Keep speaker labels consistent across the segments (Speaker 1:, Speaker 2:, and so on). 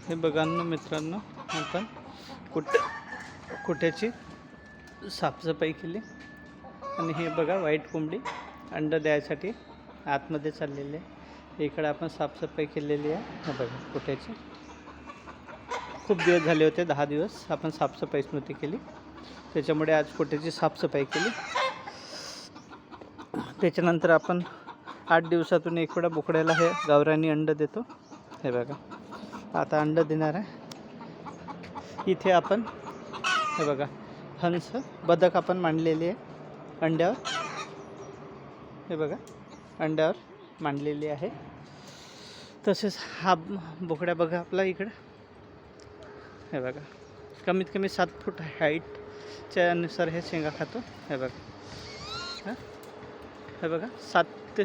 Speaker 1: हे बघा ना मित्रांनो, आपण कुट्याची साफसफाई केली आणि हे बघा व्हाईट कोंबडी अंडं द्यायसाठी आतमध्ये चाललेली आहे. इकडे आपण साफसफाई केलेली आहे. हे बघा कुट्याची खूप दिवस झाले होते, 10 दिवस आपण साफसफाईच नव्हती केली, त्याच्यामुळे आज कुट्याची साफसफाई केली. त्याच्यानंतर आपण 8 दिवसातून एक वेळा बोकड्याला हे गावरानी अंडं देतो. हे बघा आता अंडं देणार आहे. इथे आपण हे बघा हंस बदक आपण मांडलेली आहे अंड्यावर. हे बघा अंड्यावर मांडलेली आहे. तसेच हा बोकड्या बघा आपला इकडं. हे बघा कमीत कमी 7 फूट हाईटच्या नुसार हे शेंगा खातो. हे बघा हे बघा 7 ते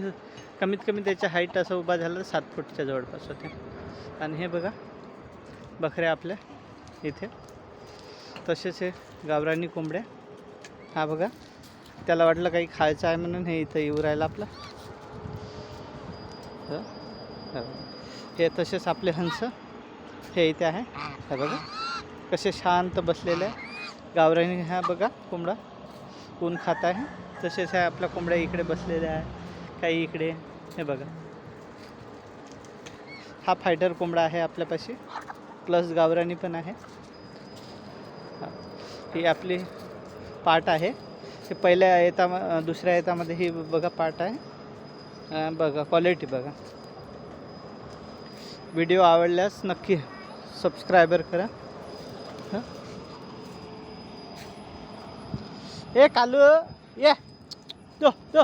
Speaker 1: कमीत कमी त्याच्या हाईट असं उभा झाला तर 7 फूटच्या जवळपास होते. आणि हे बघा बकऱ्या आपल्या इथे. तसेच हे गावरानी कोंबड्या. हा बघा त्याला वाटलं काही खायचं आहे म्हणून हे इथं येऊ राहिलं आपलं. हे तसेच आपले हंस हे इथे आहे. हे बघा कसे शांत बसलेले आहे. गावरानी हा बघा कोंबडा ऊन खात आहे. तसेच आहे आपल्या कोंबड्या इकडे बसलेल्या आहे, काही इकडे. हे बघा हा फायटर कोंबडा आहे आपल्यापाशी, प्लस गावरानी पण आहे. ही आपली पाट आहे. हे पहिल्या दुसऱ्या येतामध्ये ही बघा पाट आहे. बघा क्वालिटी बघा. व्हिडिओ आवडल्यास नक्की सबस्क्रायबर करा. ए कालू ये दो दो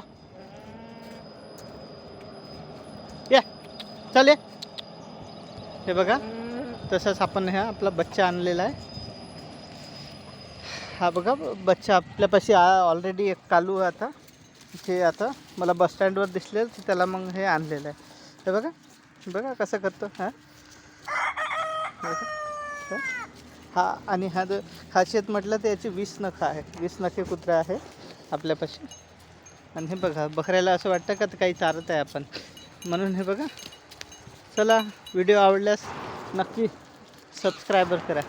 Speaker 1: ये चल ये. हे बघा तसंच आपण हा आपला बच्चा आणलेला आहे. हा बघा बच्चा आपल्यापाशी ऑलरेडी एक कालू आता हे आता मला बस स्टँडवर दिसले तर त्याला मग हे आणलेलं आहे. हे बघा बघा कसं करतो. हा आणि हा खासियत म्हटलं तर याची 20 नखं आहे. 20 नखे कुत्रा आहे आपल्यापाशी. आणि हे बघा बकऱ्याला असं वाटतं का काही चारत आहे आपण म्हणून. हे बघा चला व्हिडिओ आवडल्यास नक्की सबस्क्रायबर करा.